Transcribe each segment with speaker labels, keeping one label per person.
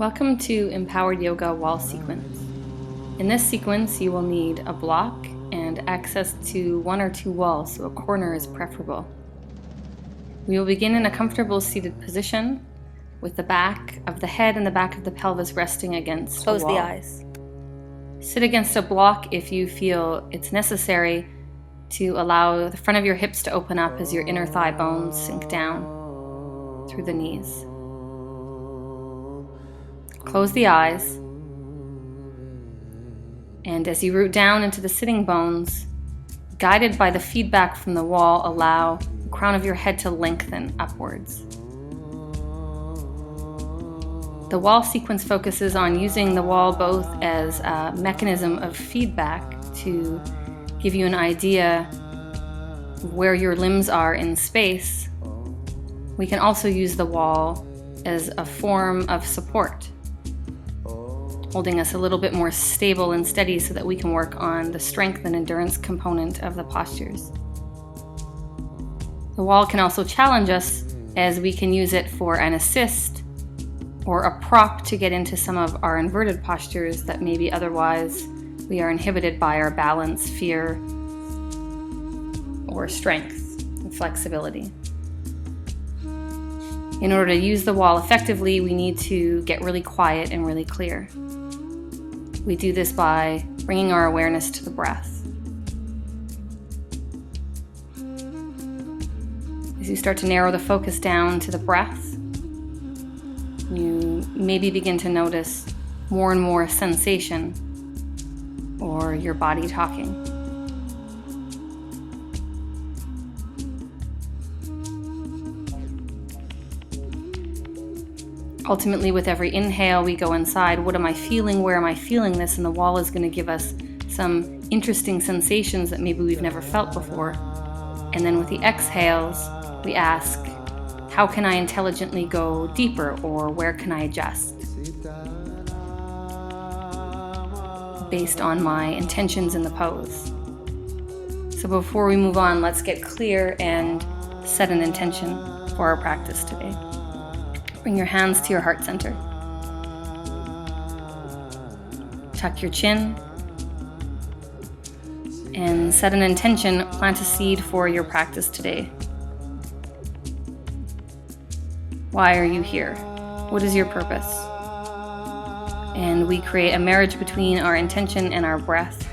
Speaker 1: Welcome to Empowered Yoga Wall Sequence. In this sequence, you will need a block and access to one or two walls, so a corner is preferable. We will begin in a comfortable seated position with the back of the head and the back of the pelvis resting against a wall.
Speaker 2: Close the eyes.
Speaker 1: Sit against a block if you feel it's necessary to allow the front of your hips to open up as your inner thigh bones sink down through the knees. Close the eyes, and as you root down into the sitting bones, guided by the feedback from the wall, allow the crown of your head to lengthen upwards. The wall sequence focuses on using the wall both as a mechanism of feedback to give you an idea of where your limbs are in space. We can also use the wall as a form of support, holding us a little bit more stable and steady so that we can work on the strength and endurance component of the postures. The wall can also challenge us, as we can use it for an assist or a prop to get into some of our inverted postures that maybe otherwise we are inhibited by our balance, fear, or strength and flexibility. In order to use the wall effectively, we need to get really quiet and really clear. We do this by bringing our awareness to the breath. As you start to narrow the focus down to the breath, you maybe begin to notice more and more sensation or your body talking. Ultimately, with every inhale, we go inside. What am I feeling? Where am I feeling this? And the wall is going to give us some interesting sensations that maybe we've never felt before. And then with the exhales, we ask, how can I intelligently go deeper, or where can I adjust? Based on my intentions in the pose. So before we move on, let's get clear and set an intention for our practice today. Bring your hands to your heart center. Tuck your chin and set an intention, plant a seed for your practice today. Why are you here? What is your purpose? And we create a marriage between our intention and our breath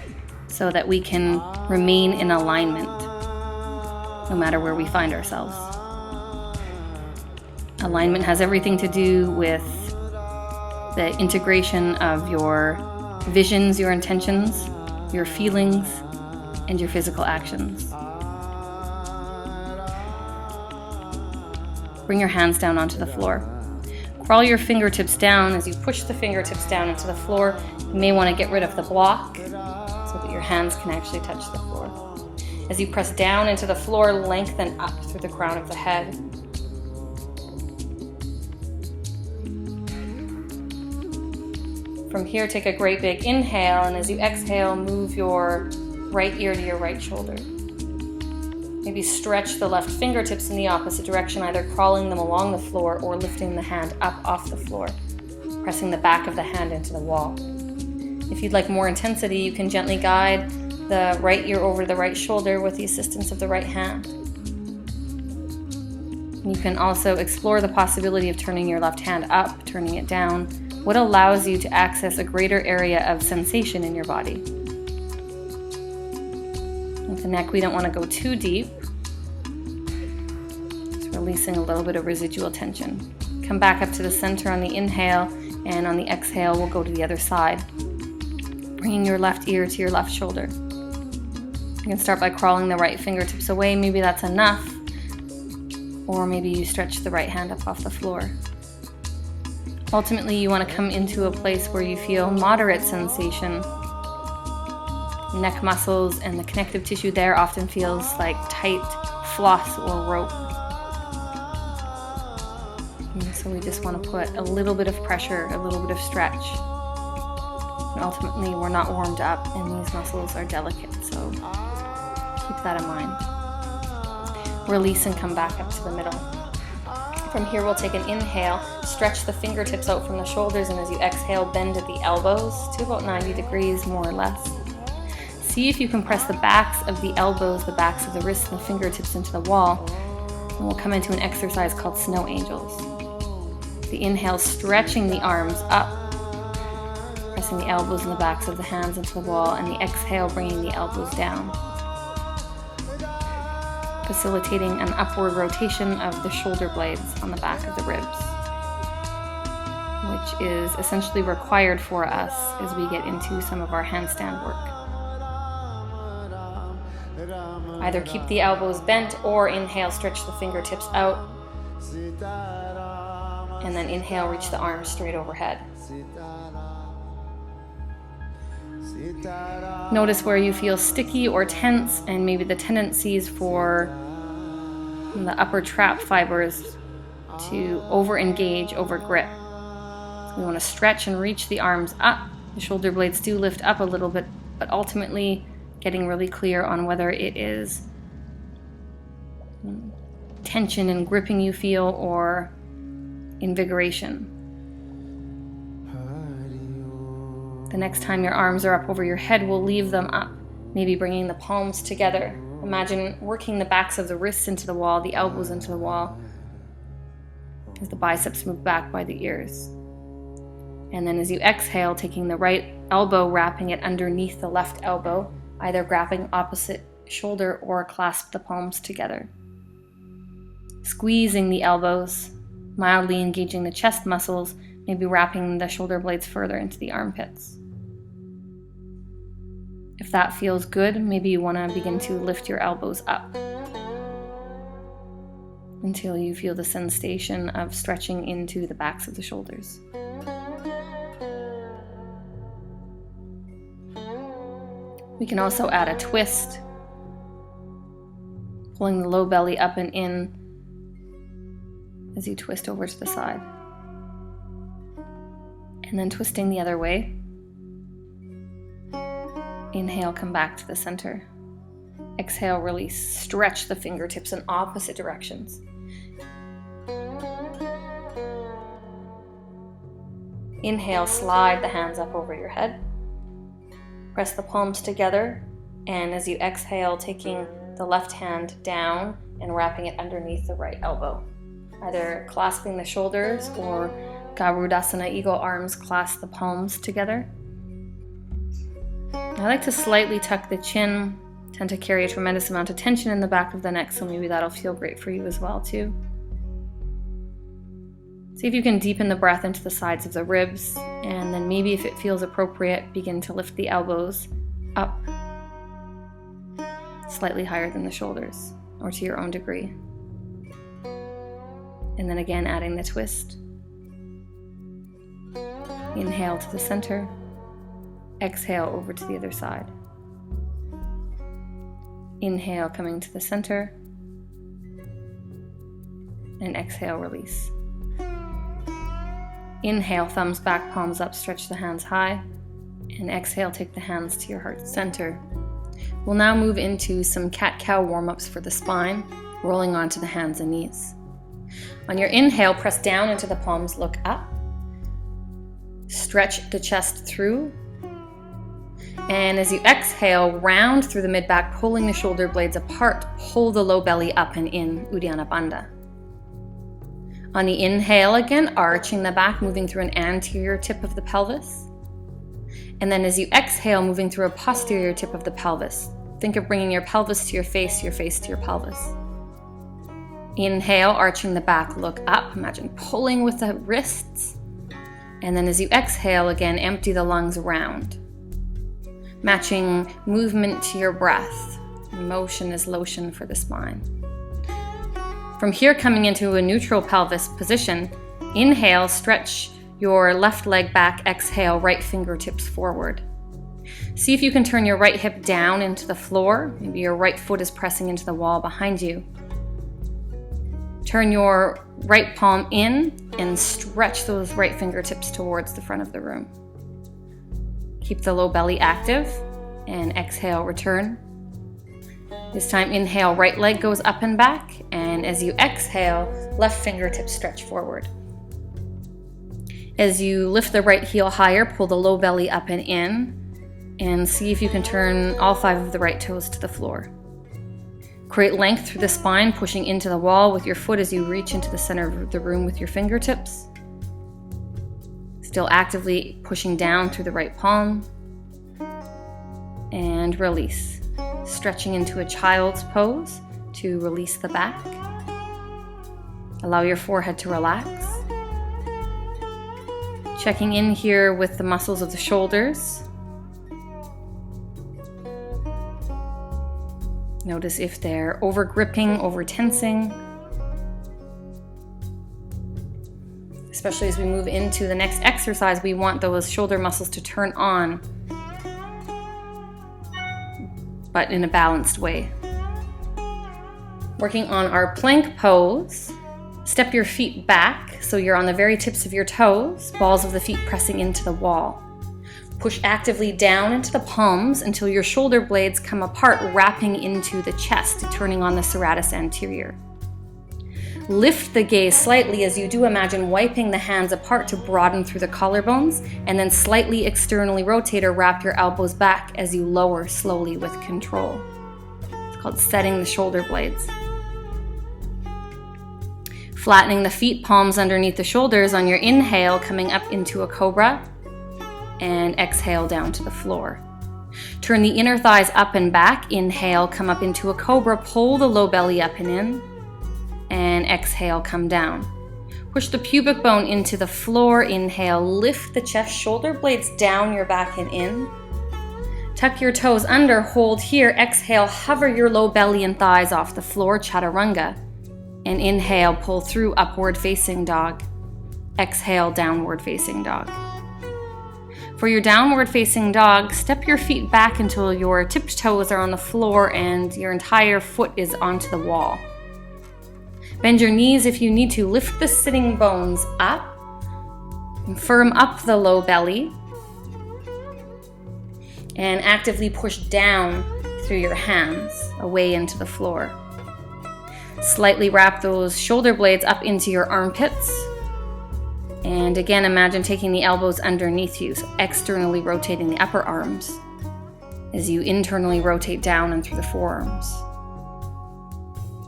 Speaker 1: so that we can remain in alignment no matter where we find ourselves. Alignment has everything to do with the integration of your visions, your intentions, your feelings, and your physical actions. Bring your hands down onto the floor. Crawl your fingertips down. As you push the fingertips down into the floor, you may want to get rid of the block so that your hands can actually touch the floor. As you press down into the floor, lengthen up through the crown of the head. From here, take a great big inhale, and as you exhale, move your right ear to your right shoulder. Maybe stretch the left fingertips in the opposite direction, either crawling them along the floor or lifting the hand up off the floor, pressing the back of the hand into the wall. If you'd like more intensity, you can gently guide the right ear over the right shoulder with the assistance of the right hand. You can also explore the possibility of turning your left hand up, turning it down, what allows you to access a greater area of sensation in your body. With the neck, we don't want to go too deep. Just releasing a little bit of residual tension. Come back up to the center on the inhale, and on the exhale, we'll go to the other side. Bringing your left ear to your left shoulder. You can start by crawling the right fingertips away. Maybe that's enough. Or maybe you stretch the right hand up off the floor. Ultimately, you want to come into a place where you feel moderate sensation. Neck muscles and the connective tissue there often feels like tight floss or rope. And so we just want to put a little bit of pressure, a little bit of stretch. And ultimately, we're not warmed up and these muscles are delicate, so keep that in mind. Release and come back up to the middle. From here, we'll take an inhale, stretch the fingertips out from the shoulders, and as you exhale, bend at the elbows to about 90 degrees, more or less. See if you can press the backs of the elbows, the backs of the wrists, and the fingertips into the wall. And we'll come into an exercise called Snow Angels. The inhale, stretching the arms up, pressing the elbows and the backs of the hands into the wall, and the exhale, bringing the elbows down, facilitating an upward rotation of the shoulder blades on the back of the ribs, which is essentially required for us as we get into some of our handstand work. Either keep the elbows bent or inhale, stretch the fingertips out, and then inhale, reach the arms straight overhead. Notice where you feel sticky or tense, and maybe the tendencies for the upper trap fibers to over-engage, over-grip. So we want to stretch and reach the arms up. The shoulder blades do lift up a little bit, but ultimately getting really clear on whether it is tension and gripping you feel or invigoration. The next time your arms are up over your head, we'll leave them up, maybe bringing the palms together. Imagine working the backs of the wrists into the wall, the elbows into the wall, as the biceps move back by the ears. And then as you exhale, taking the right elbow, wrapping it underneath the left elbow, either grabbing opposite shoulder or clasp the palms together. Squeezing the elbows, mildly engaging the chest muscles, maybe wrapping the shoulder blades further into the armpits. If that feels good, maybe you want to begin to lift your elbows up until you feel the sensation of stretching into the backs of the shoulders. We can also add a twist, pulling the low belly up and in as you twist over to the side. And then twisting the other way. Inhale, come back to the center. Exhale, release. Stretch the fingertips in opposite directions. Inhale, slide the hands up over your head. Press the palms together, and as you exhale, taking the left hand down and wrapping it underneath the right elbow. Either clasping the shoulders or Garudasana, eagle arms, clasp the palms together. I like to slightly tuck the chin, tend to carry a tremendous amount of tension in the back of the neck, so maybe that'll feel great for you as well too. See if you can deepen the breath into the sides of the ribs, and then maybe if it feels appropriate, begin to lift the elbows up slightly higher than the shoulders, or to your own degree. And then again, adding the twist. Inhale to the center. Exhale over to the other side. Inhale, coming to the center. And exhale, release. Inhale, thumbs back, palms up, stretch the hands high. And exhale, take the hands to your heart center. We'll now move into some cat-cow warm-ups for the spine, rolling onto the hands and knees. On your inhale, press down into the palms, look up. Stretch the chest through. And as you exhale, round through the mid-back, pulling the shoulder blades apart, pull the low belly up and in, Uddiyana Bandha. On the inhale again, arching the back, moving through an anterior tip of the pelvis. And then as you exhale, moving through a posterior tip of the pelvis. Think of bringing your pelvis to your face to your pelvis. Inhale, arching the back, look up. Imagine pulling with the wrists. And then as you exhale again, empty the lungs round. Matching movement to your breath. Motion is lotion for the spine. From here, coming into a neutral pelvis position, inhale, stretch your left leg back, exhale, right fingertips forward. See if you can turn your right hip down into the floor. Maybe your right foot is pressing into the wall behind you. Turn your right palm in and stretch those right fingertips towards the front of the room. Keep the low belly active and exhale, return. This time, inhale, right leg goes up and back, and as you exhale, left fingertips stretch forward. As you lift the right heel higher, pull the low belly up and in, and see if you can turn all 5 of the right toes to the floor. Create length through the spine, pushing into the wall with your foot as you reach into the center of the room with your fingertips. Still actively pushing down through the right palm. And release. Stretching into a child's pose to release the back. Allow your forehead to relax. Checking in here with the muscles of the shoulders. Notice if they're over gripping, over tensing. Especially as we move into the next exercise, we want those shoulder muscles to turn on, but in a balanced way. Working on our plank pose, step your feet back so you're on the very tips of your toes, balls of the feet pressing into the wall. Push actively down into the palms until your shoulder blades come apart, wrapping into the chest, turning on the serratus anterior. Lift the gaze slightly as you do imagine wiping the hands apart to broaden through the collarbones, and then slightly externally rotate or wrap your elbows back as you lower slowly with control. It's called setting the shoulder blades. Flattening the feet, palms underneath the shoulders on your inhale, coming up into a cobra, and exhale down to the floor. Turn the inner thighs up and back. Inhale, come up into a cobra, pull the low belly up and in, and exhale, come down. Push the pubic bone into the floor. Inhale, lift the chest, shoulder blades down your back and in. Tuck your toes under, hold here. Exhale, hover your low belly and thighs off the floor, chaturanga. And inhale, pull through upward facing dog. Exhale, downward facing dog. For your downward facing dog, step your feet back until your tipped toes are on the floor and your entire foot is onto the wall. Bend your knees if you need to. Lift the sitting bones up. And firm up the low belly. And actively push down through your hands, away into the floor. Slightly wrap those shoulder blades up into your armpits. And again, imagine taking the elbows underneath you, so externally rotating the upper arms as you internally rotate down and through the forearms.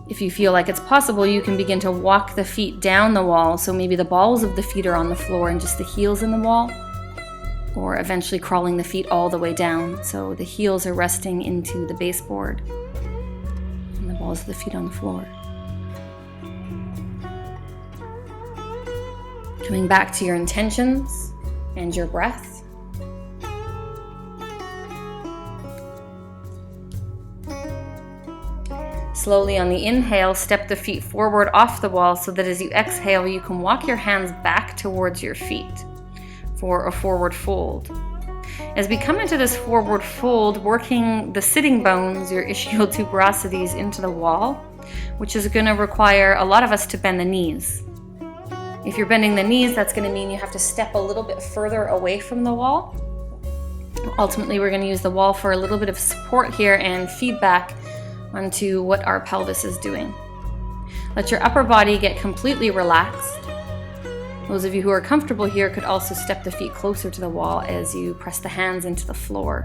Speaker 1: If you feel like it's possible, you can begin to walk the feet down the wall, so maybe the balls of the feet are on the floor and just the heels in the wall, or eventually crawling the feet all the way down, so the heels are resting into the baseboard and the balls of the feet on the floor. Coming back to your intentions and your breath. Slowly on the inhale, step the feet forward off the wall so that as you exhale, you can walk your hands back towards your feet for a forward fold. As we come into this forward fold, working the sitting bones, your ischial tuberosities, into the wall, which is going to require a lot of us to bend the knees. If you're bending the knees, that's going to mean you have to step a little bit further away from the wall. Ultimately, we're going to use the wall for a little bit of support here and feedback onto what our pelvis is doing. Let your upper body get completely relaxed. Those of you who are comfortable here could also step the feet closer to the wall as you press the hands into the floor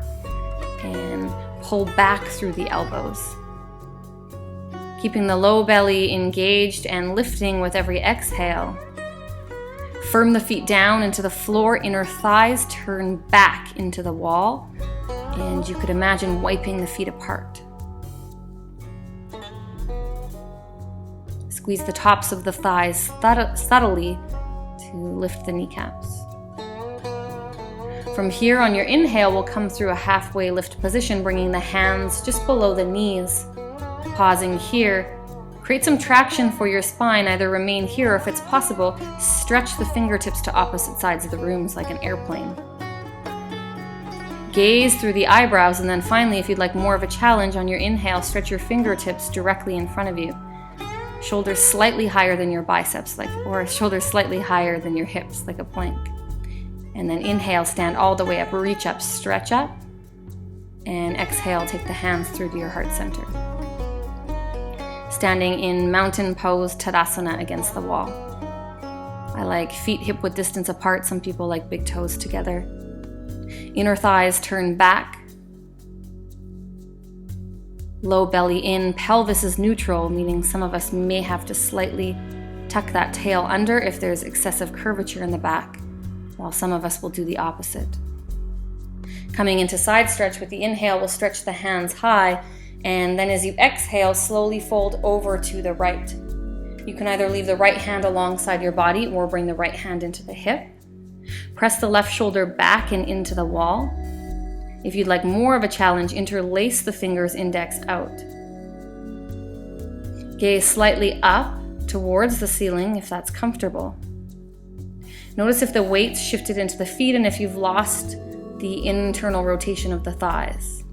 Speaker 1: and pull back through the elbows. Keeping the low belly engaged and lifting with every exhale. Firm the feet down into the floor, inner thighs turn back into the wall, and you could imagine wiping the feet apart. Squeeze the tops of the thighs subtly to lift the kneecaps. From here, on your inhale, we'll come through a halfway lift position, bringing the hands just below the knees. Pausing here. Create some traction for your spine. Either remain here or, if it's possible, stretch the fingertips to opposite sides of the rooms like an airplane. Gaze through the eyebrows, and then finally, if you'd like more of a challenge, on your inhale, stretch your fingertips directly in front of you. Shoulders slightly higher than your biceps, or shoulders slightly higher than your hips, like a plank. And then inhale, stand all the way up, reach up, stretch up. And exhale, take the hands through to your heart center. standing in mountain pose Tadasana against the wall. I like feet hip-width distance apart. Some people like big toes together. Inner thighs turn back. Low belly in. Pelvis is neutral, meaning some of us may have to slightly tuck that tail under if there's excessive curvature in the back, while some of us will do the opposite. Coming into side stretch with the inhale, we'll stretch the hands high, and then as you exhale, slowly fold over to the right. You can either leave the right hand alongside your body or bring the right hand into the hip. Press the left shoulder back and into the wall. If you'd like more of a challenge, interlace the fingers, index out. Gaze slightly up towards the ceiling if that's comfortable. Notice if the weight's shifted into the feet and if you've lost the internal rotation of the thighs.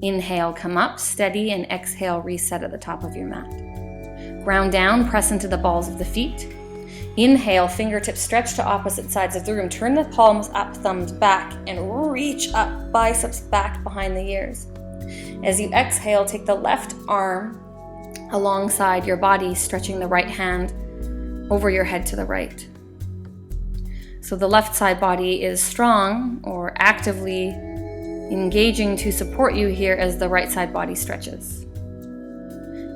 Speaker 1: Inhale, come up, steady, and exhale, reset at the top of your mat. Ground down, press into the balls of the feet. Inhale, fingertips stretch to opposite sides of the room. Turn the palms up, thumbs back, and reach up, biceps back behind the ears. As you exhale, take the left arm alongside your body, stretching the right hand over your head to the right. So the left side body is strong or actively engaging to support you here as the right side body stretches.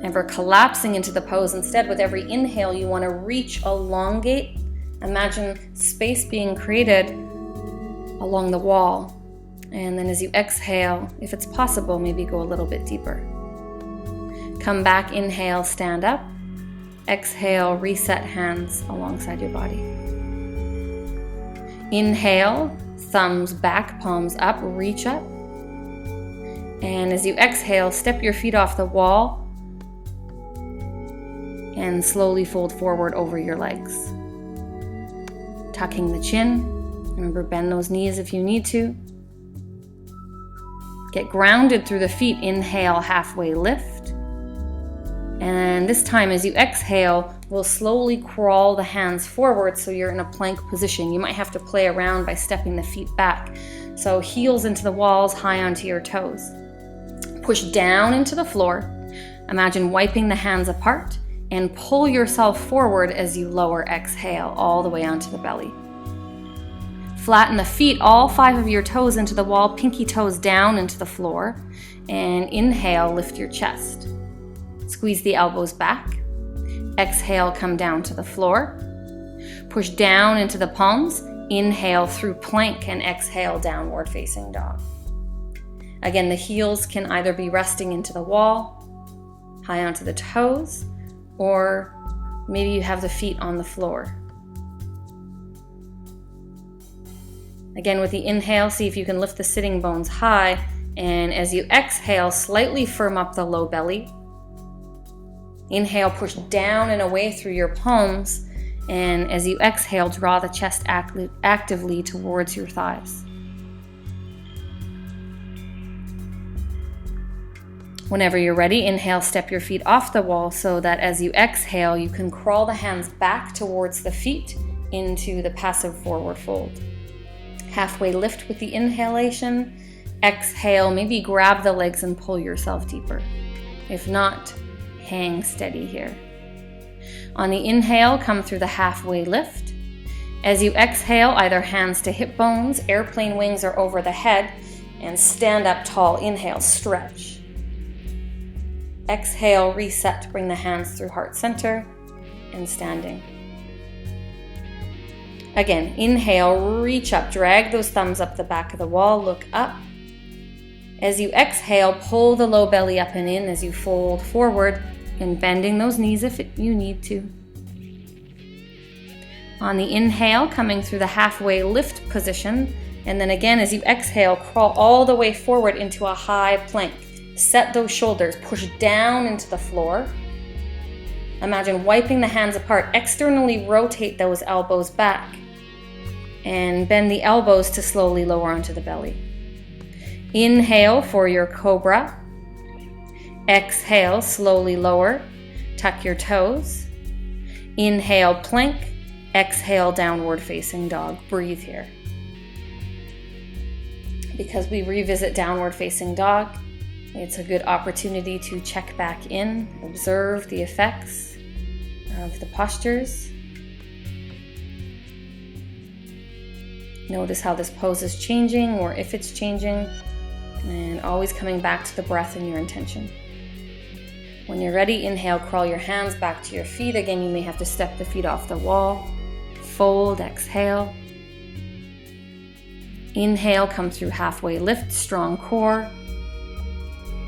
Speaker 1: Never collapsing into the pose. Instead, with every inhale, you want to reach, elongate. Imagine space being created along the wall. And then as you exhale, if it's possible, maybe go a little bit deeper. Come back, inhale, stand up. Exhale, reset hands alongside your body. Inhale, thumbs back, palms up, reach up. And as you exhale, step your feet off the wall and slowly fold forward over your legs. Tucking the chin. Remember, bend those knees if you need to. Get grounded through the feet. Inhale, halfway lift. And this time, as you exhale, we'll slowly crawl the hands forward so you're in a plank position. You might have to play around by stepping the feet back. So heels into the walls, high onto your toes. Push down into the floor. Imagine wiping the hands apart and pull yourself forward as you lower, exhale, all the way onto the belly. Flatten the feet, all 5 of your toes into the wall, pinky toes down into the floor. And inhale, lift your chest. Squeeze the elbows back. Exhale, come down to the floor. Push down into the palms. Inhale through plank and exhale, downward facing dog. Again, the heels can either be resting into the wall, high onto the toes, or maybe you have the feet on the floor. Again, with the inhale, see if you can lift the sitting bones high, and as you exhale, slightly firm up the low belly. Inhale, push down and away through your palms, and as you exhale, draw the chest actively towards your thighs. Whenever you're ready, inhale, step your feet off the wall so that as you exhale, you can crawl the hands back towards the feet into the passive forward fold. Halfway lift with the inhalation. Exhale, maybe grab the legs and pull yourself deeper. If not, hang steady here. On the inhale, come through the halfway lift. As you exhale, either hands to hip bones, airplane wings are over the head, and stand up tall. Inhale, stretch. Exhale, reset, bring the hands through heart center and standing. Again, inhale, reach up, drag those thumbs up the back of the wall, look up. As you exhale, pull the low belly up and in as you fold forward and bending those knees if you need to. On the inhale, coming through the halfway lift position, and then again as you exhale, crawl all the way forward into a high plank. Set those shoulders, push down into the floor. Imagine wiping the hands apart, externally rotate those elbows back, and bend the elbows to slowly lower onto the belly. Inhale for your cobra. Exhale, slowly lower, tuck your toes. Inhale, plank. Exhale, downward facing dog. Breathe here. Because we revisit downward facing dog, It's a good opportunity to check back in, observe the effects of the postures. Notice how this pose is changing or if it's changing, and always coming back to the breath and your intention. When you're ready, inhale, crawl your hands back to your feet. Again, you may have to step the feet off the wall. Fold, exhale. Inhale, come through halfway lift, strong core.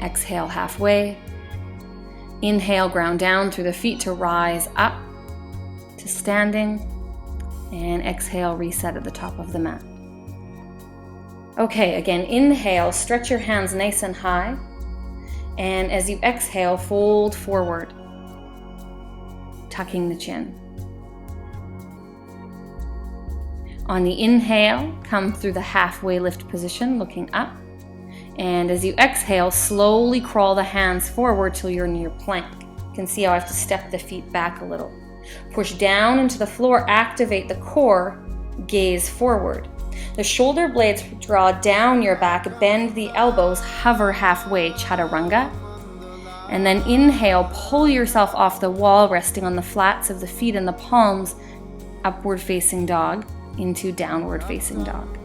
Speaker 1: Exhale, halfway. Inhale, ground down through the feet to rise up to standing. And exhale, reset at the top of the mat. Okay, again, inhale, stretch your hands nice and high. And as you exhale, fold forward, tucking the chin. On the inhale, come through the halfway lift position, looking up. And as you exhale, slowly crawl the hands forward till you're near plank. You can see how I have to step the feet back a little. Push down into the floor, activate the core, gaze forward. The shoulder blades draw down your back, bend the elbows, hover halfway, chaturanga. And then inhale, pull yourself off the wall, resting on the flats of the feet and the palms, upward facing dog into downward facing dog.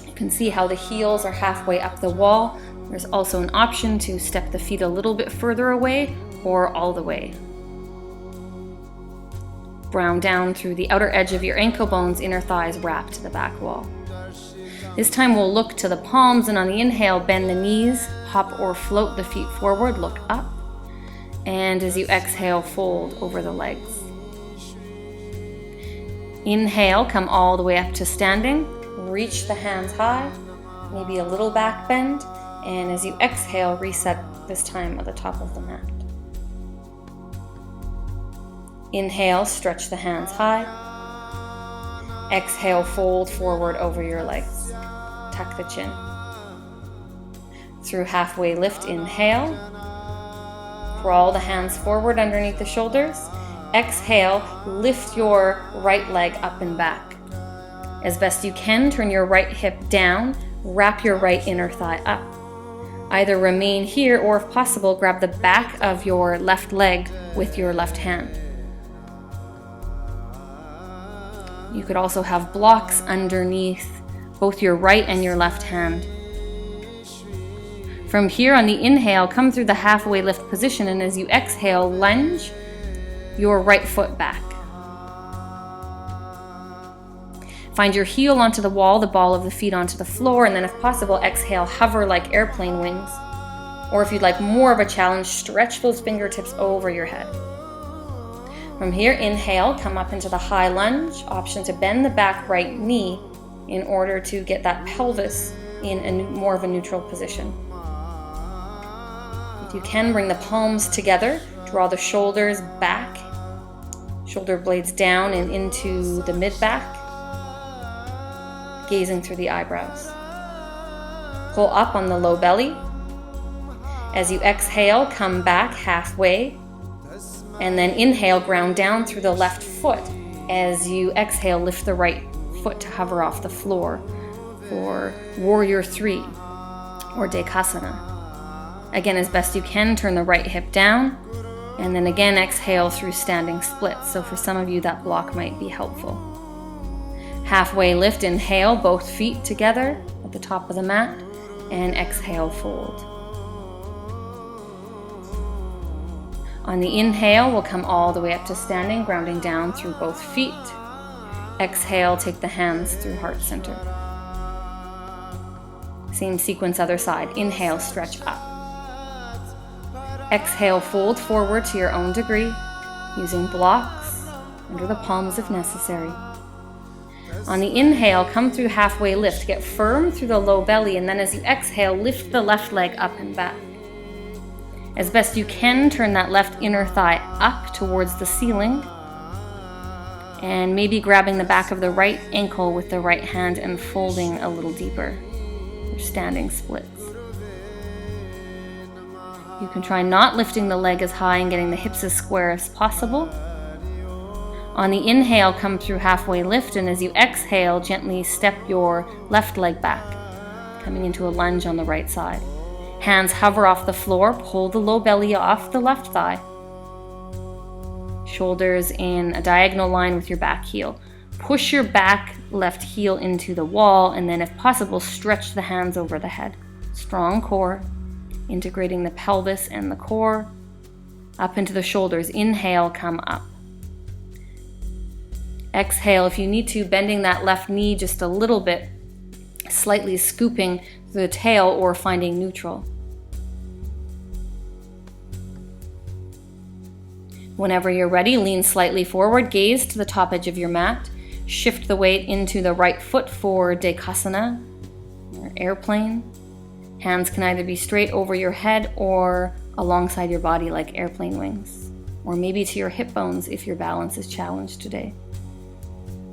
Speaker 1: You can see how the heels are halfway up the wall. There's also an option to step the feet a little bit further away or all the way. Ground down through the outer edge of your ankle bones, inner thighs wrap to the back wall. This time we'll look to the palms, and on the inhale, bend the knees, hop or float the feet forward, look up. And as you exhale, fold over the legs. Inhale, come all the way up to standing. Reach the hands high, maybe a little back bend. And as you exhale, reset this time at the top of the mat. Inhale, stretch the hands high. Exhale, fold forward over your legs. Tuck the chin. Through halfway lift, inhale. Crawl the hands forward underneath the shoulders. Exhale, lift your right leg up and back. As best you can, turn your right hip down. Wrap your right inner thigh up. Either remain here or, if possible, grab the back of your left leg with your left hand. You could also have blocks underneath both your right and your left hand. From here, on the inhale, come through the halfway lift position, and as you exhale, lunge your right foot back. Find your heel onto the wall, the ball of the feet onto the floor, and then if possible, exhale, hover like airplane wings. Or if you'd like more of a challenge, stretch those fingertips over your head. From here, inhale, come up into the high lunge. Option to bend the back right knee in order to get that pelvis in more of a neutral position. If you can, bring the palms together, draw the shoulders back, shoulder blades down and into the mid-back, gazing through the eyebrows. Pull up on the low belly. As you exhale, come back halfway, and then inhale, ground down through the left foot. As you exhale, lift the right foot to hover off the floor for Warrior 3 or Dekasana. Again, as best you can, turn the right hip down, and then again exhale through standing splits. So for some of you, that block might be helpful. Halfway lift, inhale, both feet together at the top of the mat, and exhale, fold. On the inhale, we'll come all the way up to standing, grounding down through both feet. Exhale, take the hands through heart center. Same sequence, other side. Inhale, stretch up. Exhale, fold forward to your own degree, using blocks under the palms if necessary. On the inhale, come through halfway lift. Get firm through the low belly, and then as you exhale, lift the left leg up and back. As best you can, turn that left inner thigh up towards the ceiling, and maybe grabbing the back of the right ankle with the right hand and folding a little deeper. Your standing splits. You can try not lifting the leg as high and getting the hips as square as possible. On the inhale, come through halfway lift, and as you exhale, gently step your left leg back. coming into a lunge on the right side. Hands hover off the floor, pull the low belly off the left thigh. Shoulders in a diagonal line with your back heel. Push your back left heel into the wall, and then if possible, stretch the hands over the head. Strong core, integrating the pelvis and the core. Up into the shoulders. Inhale, come up. Exhale, if you need to, bending that left knee just a little bit, slightly scooping the tail or finding neutral. Whenever you're ready, lean slightly forward, gaze to the top edge of your mat. Shift the weight into the right foot for Dekasana, or airplane. Hands can either be straight over your head or alongside your body like airplane wings, or maybe to your hip bones if your balance is challenged today.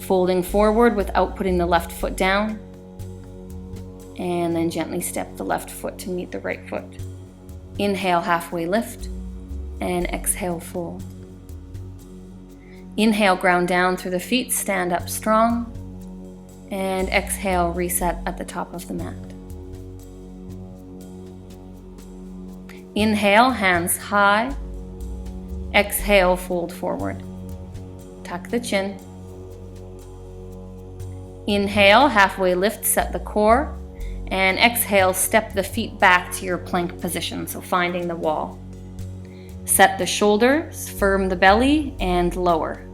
Speaker 1: Folding forward without putting the left foot down, and then gently step the left foot to meet the right foot. Inhale, halfway lift, and exhale, fold. Inhale, ground down through the feet, stand up strong, and exhale, reset at the top of the mat. Inhale, hands high. Exhale, fold forward. Tuck the chin. Inhale, halfway lift, set the core. And exhale, step the feet back to your plank position, so finding the wall. Set the shoulders, firm the belly, and lower.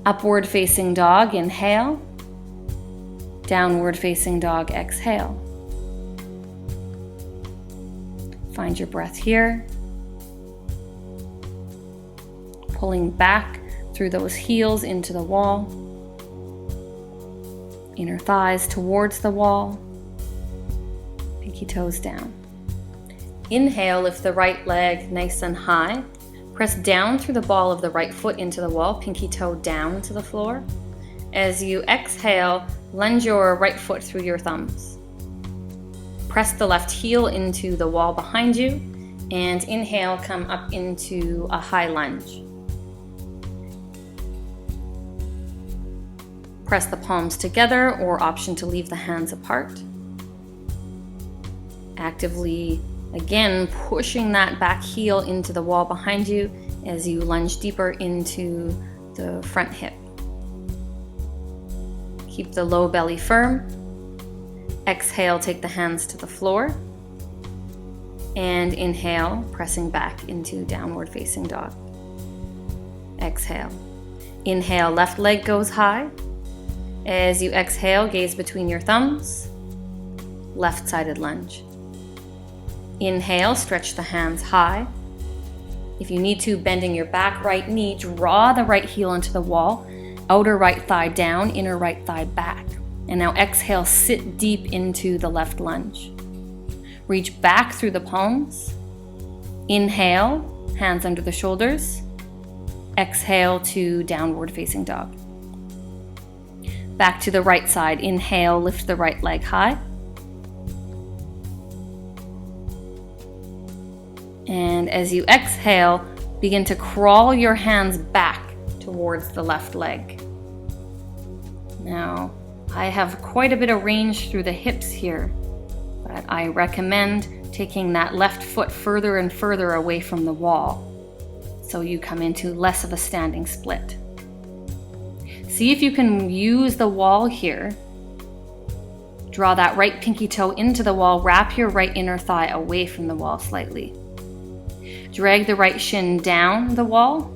Speaker 1: Upward facing dog, inhale. Downward facing dog, exhale. Find your breath here. Pulling back through those heels into the wall. Inner thighs towards the wall. Pinky toes down. Inhale, lift the right leg nice and high. Press down through the ball of the right foot into the wall, pinky toe down to the floor. As you exhale, lunge your right foot through your thumbs. Press the left heel into the wall behind you, and inhale, come up into a high lunge. Press the palms together, or option to leave the hands apart. Actively, again, pushing that back heel into the wall behind you as you lunge deeper into the front hip. Keep the low belly firm. Exhale, take the hands to the floor. And inhale, pressing back into downward facing dog. Exhale. Inhale, left leg goes high. As you exhale, gaze between your thumbs. Left-sided lunge. Inhale, stretch the hands high. If you need to, bending your back right knee, draw the right heel into the wall. Outer right thigh down, inner right thigh back. And now exhale, sit deep into the left lunge. Reach back through the palms. Inhale, hands under the shoulders. Exhale to downward facing dog. Back to the right side. Inhale, lift the right leg high. And as you exhale, begin to crawl your hands back towards the left leg. Now, I have quite a bit of range through the hips here, but I recommend taking that left foot further and further away from the wall, so you come into less of a standing split. See if you can use the wall here. Draw that right pinky toe into the wall, wrap your right inner thigh away from the wall slightly. Drag the right shin down the wall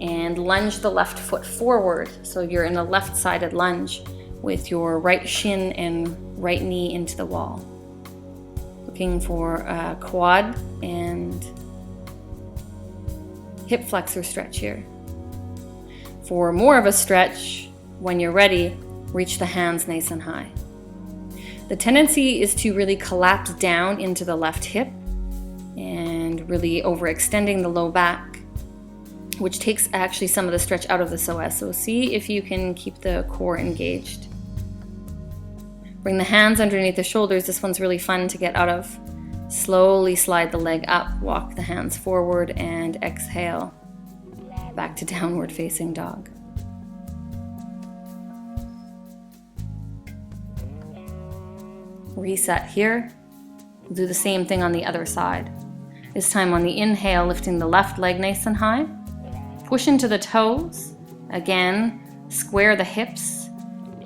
Speaker 1: and lunge the left foot forward, so you're in a left-sided lunge with your right shin and right knee into the wall. Looking for a quad and hip flexor stretch here. For more of a stretch, when you're ready, reach the hands nice and high. The tendency is to really collapse down into the left hip and really overextending the low back, which takes actually some of the stretch out of the psoas. So see if you can keep the core engaged. Bring the hands underneath the shoulders. This one's really fun to get out of. Slowly slide the leg up, walk the hands forward, and exhale back to downward facing dog. Reset here. We'll do the same thing on the other side. This time on the inhale, lifting the left leg nice and high. Push into the toes. Again, square the hips.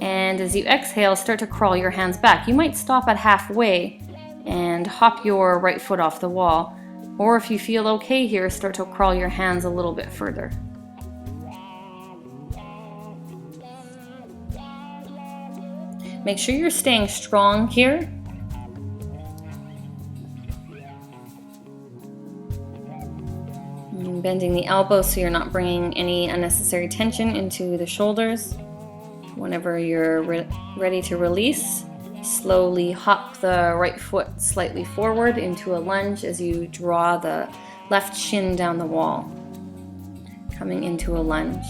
Speaker 1: And as you exhale, start to crawl your hands back. You might stop at halfway and hop your right foot off the wall. Or if you feel okay here, start to crawl your hands a little bit further. Make sure you're staying strong here. And bending the elbows so you're not bringing any unnecessary tension into the shoulders. Whenever you're ready to release, slowly hop the right foot slightly forward into a lunge as you draw the left shin down the wall, coming into a lunge.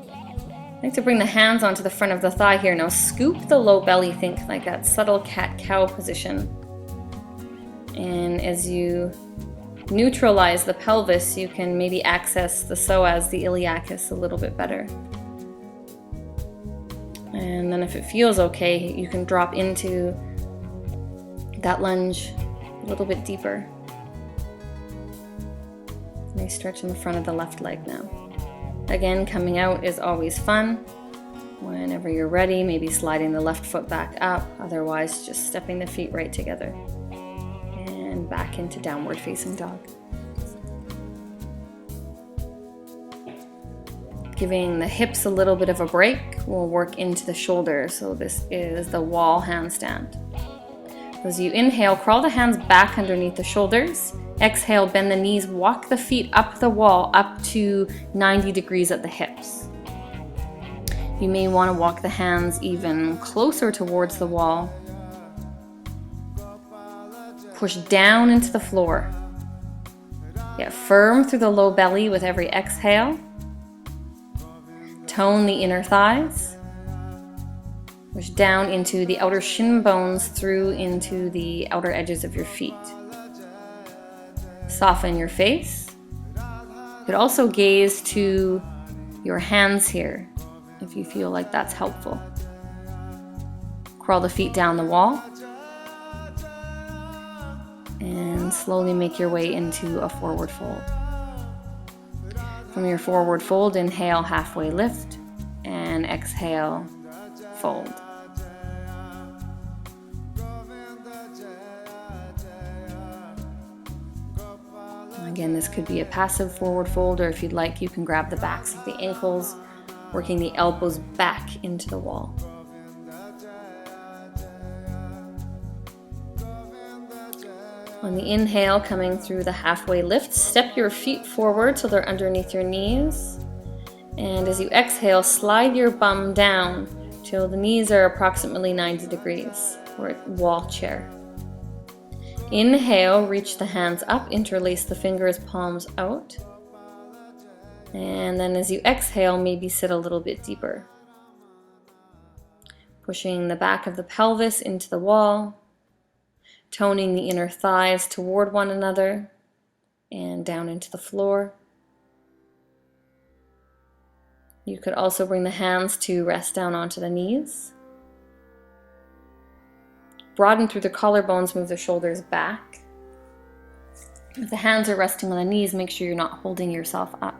Speaker 1: I like to bring the hands onto the front of the thigh here. Now scoop the low belly, think like that subtle cat-cow position. And as you neutralize the pelvis, you can maybe access the psoas, the iliacus, a little bit better. And then if it feels okay, you can drop into that lunge a little bit deeper. Nice stretch in the front of the left leg now. Again, coming out is always fun. Whenever you're ready, maybe sliding the left foot back up. Otherwise, just stepping the feet right together. And back into downward facing dog. Giving the hips a little bit of a break, we'll work into the shoulders. So this is the wall handstand. As you inhale, crawl the hands back underneath the shoulders. Exhale, bend the knees, walk the feet up the wall, up to 90 degrees at the hips. You may want to walk the hands even closer towards the wall. Push down into the floor. Get firm through the low belly with every exhale. Tone the inner thighs. Push down into the outer shin bones, through into the outer edges of your feet. Soften your face. You could also gaze to your hands here if you feel like that's helpful. Crawl the feet down the wall. And slowly make your way into a forward fold. From your forward fold, inhale, halfway lift, and exhale, fold. Again, this could be a passive forward fold, or if you'd like, you can grab the backs of the ankles, working the elbows back into the wall. On the inhale, coming through the halfway lift, step your feet forward so they're underneath your knees. And as you exhale, slide your bum down till the knees are approximately 90 degrees, or wall chair. Inhale, reach the hands up, interlace the fingers, palms out. And then as you exhale, maybe sit a little bit deeper. Pushing the back of the pelvis into the wall. Toning the inner thighs toward one another and down into the floor. You could also bring the hands to rest down onto the knees. Broaden through the collarbones, move the shoulders back. If the hands are resting on the knees, make sure you're not holding yourself up.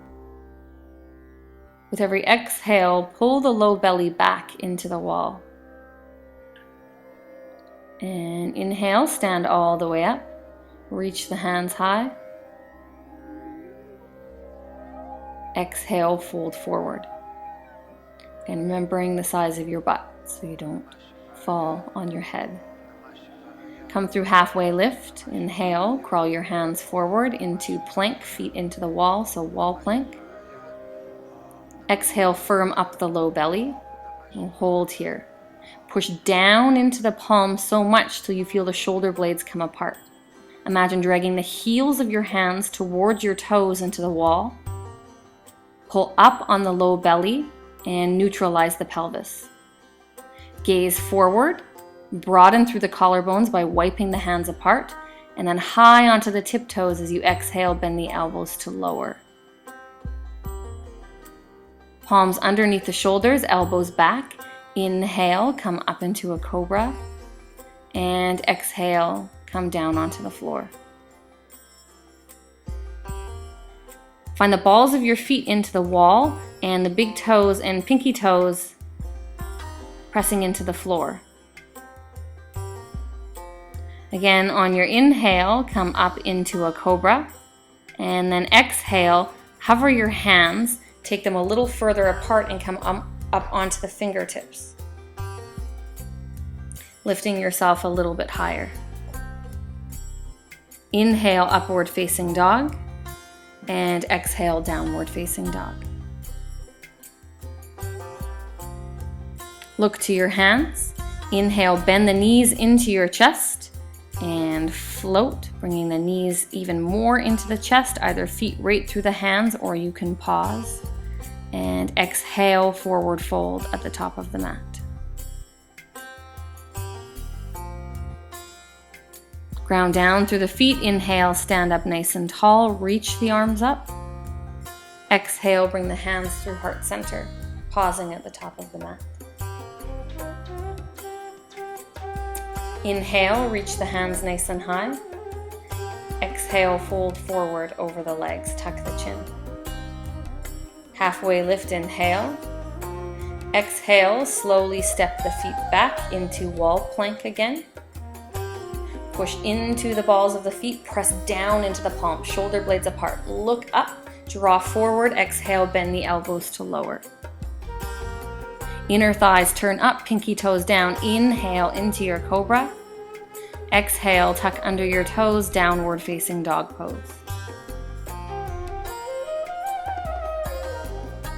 Speaker 1: With every exhale, pull the low belly back into the wall. And inhale, stand all the way up. Reach the hands high. Exhale, fold forward. And remembering the size of your butt so you don't fall on your head. Come through halfway lift. Inhale, crawl your hands forward into plank, feet into the wall, so wall plank. Exhale, firm up the low belly and hold here. Push down into the palms so much till you feel the shoulder blades come apart. Imagine dragging the heels of your hands towards your toes into the wall. Pull up on the low belly and neutralize the pelvis. Gaze forward, broaden through the collarbones by wiping the hands apart, and then high onto the tiptoes as you exhale, bend the elbows to lower. Palms underneath the shoulders, elbows back. Inhale, come up into a cobra, and exhale, come down onto the floor. Find the balls of your feet into the wall and the big toes and pinky toes pressing into the floor. Again, on your inhale, come up into a cobra, and then exhale, hover your hands, take them a little further apart and come up onto the fingertips, lifting yourself a little bit higher. Inhale, upward facing dog, and exhale, downward facing dog. Look to your hands. Inhale, bend the knees into your chest and float, bringing the knees even more into the chest, either feet right through the hands or you can pause. And exhale, forward fold at the top of the mat. Ground down through the feet. Inhale, stand up nice and tall, reach the arms up. Exhale, bring the hands through heart center, pausing at the top of the mat. Inhale, reach the hands nice and high. Exhale, fold forward over the legs, tuck the chin. Halfway lift, inhale. Exhale, slowly step the feet back into wall plank again. Push into the balls of the feet, press down into the palms, shoulder blades apart. Look up, draw forward, exhale, bend the elbows to lower. Inner thighs turn up, pinky toes down. Inhale into your cobra. Exhale, tuck under your toes, downward facing dog pose.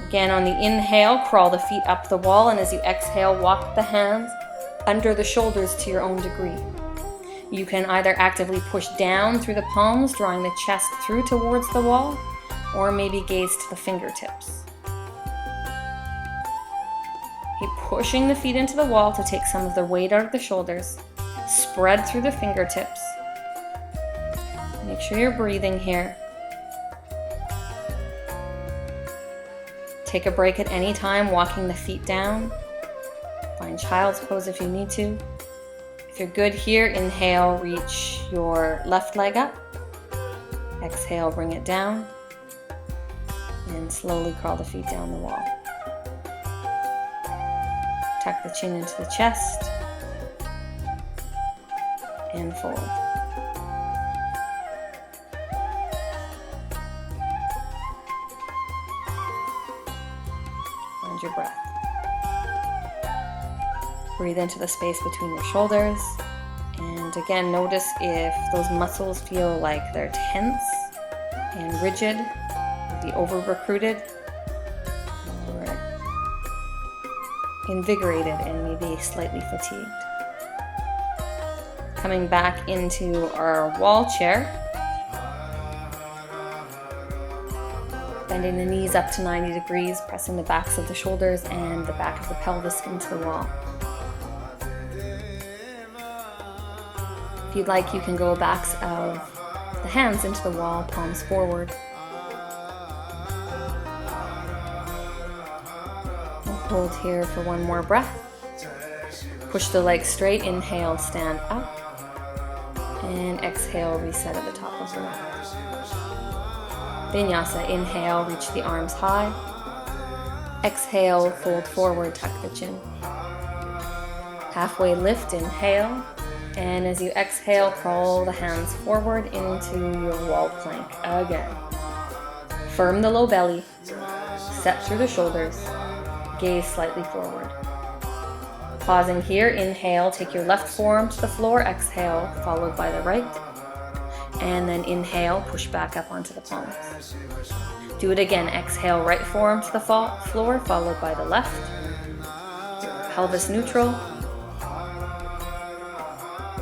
Speaker 1: Again, on the inhale, crawl the feet up the wall, and as you exhale, walk the hands under the shoulders to your own degree. You can either actively push down through the palms, drawing the chest through towards the wall, or maybe gaze to the fingertips. Keep pushing the feet into the wall to take some of the weight out of the shoulders. Spread through the fingertips. Make sure you're breathing here. Take a break at any time, walking the feet down. Find child's pose if you need to. If you're good here, inhale, reach your left leg up. Exhale, bring it down. And slowly crawl the feet down the wall. Tuck the chin into the chest. And fold. Find your breath. Breathe into the space between your shoulders. And again, notice if those muscles feel like they're tense and rigid, maybe over-recruited, or invigorated and maybe slightly fatigued. Coming back into our wall chair. Bending the knees up to 90 degrees, pressing the backs of the shoulders and the back of the pelvis into the wall. If you'd like, you can go backs of the hands into the wall, palms forward. And hold here for one more breath. Push the legs straight, inhale, stand up. And exhale, reset at the top of the mat. Vinyasa, inhale, reach the arms high. Exhale, fold forward, tuck the chin. Halfway lift, inhale. And as you exhale, crawl the hands forward into your wall plank again. Firm the low belly, set through the shoulders, gaze slightly forward. Pausing here, inhale, take your left forearm to the floor, exhale, followed by the right. And then inhale, push back up onto the palms. Do it again, exhale, right forearm to the floor, followed by the left. Pelvis neutral.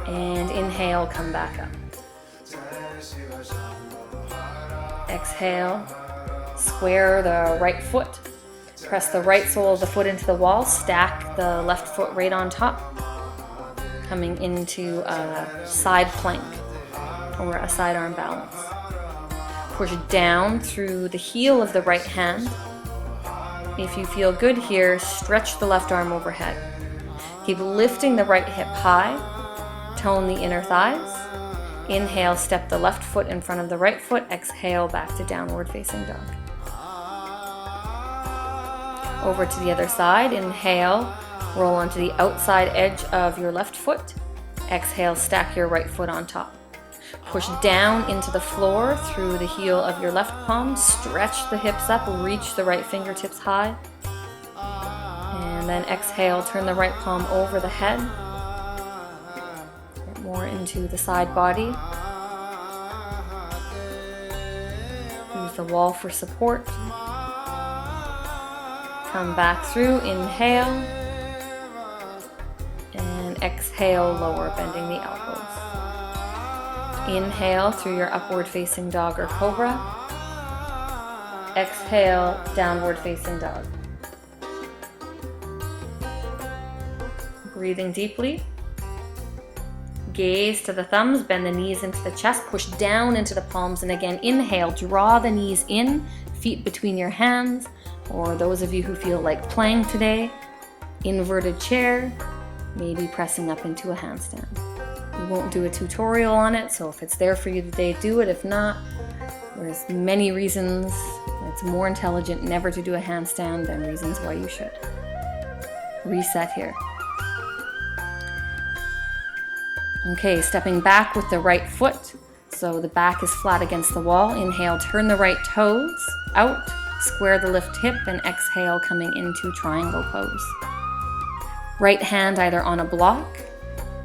Speaker 1: And inhale, come back up. Exhale, square the right foot. Press the right sole of the foot into the wall. Stack the left foot right on top. Coming into a side plank or a side arm balance. Push down through the heel of the right hand. If you feel good here, stretch the left arm overhead. Keep lifting the right hip high. Tone the inner thighs. Inhale, step the left foot in front of the right foot. Exhale, back to downward facing dog. Over to the other side. Inhale, roll onto the outside edge of your left foot. Exhale, stack your right foot on top. Push down into the floor through the heel of your left palm. Stretch the hips up, reach the right fingertips high. And then exhale, turn the right palm over the head. Get more into the side body. Use the wall for support. Come back through, inhale. And exhale, lower, bending the elbows. Inhale through your upward facing dog or cobra. Exhale, downward facing dog. Breathing deeply. Gaze to the thumbs, bend the knees into the chest, push down into the palms, and again, inhale, draw the knees in, feet between your hands, or those of you who feel like playing today, inverted chair, maybe pressing up into a handstand. We won't do a tutorial on it, so if it's there for you today, do it. If not, there's many reasons it's more intelligent never to do a handstand than reasons why you should. Reset here. Okay, stepping back with the right foot, so the back is flat against the wall. Inhale, turn the right toes out, square the left hip, and exhale, coming into triangle pose. Right hand either on a block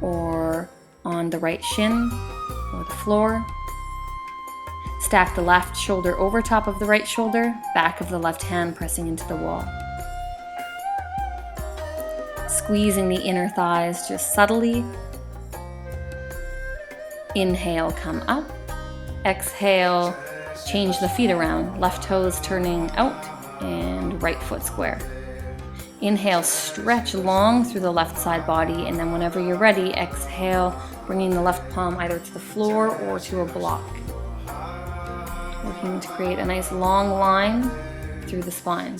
Speaker 1: or on the right shin or the floor. Stack the left shoulder over top of the right shoulder, back of the left hand pressing into the wall. Squeezing the inner thighs just subtly. Inhale, come up. Exhale, change the feet around. Left toes turning out and right foot square. Inhale, stretch long through the left side body, and then whenever you're ready, exhale, bringing the left palm either to the floor or to a block. Working to create a nice long line through the spine.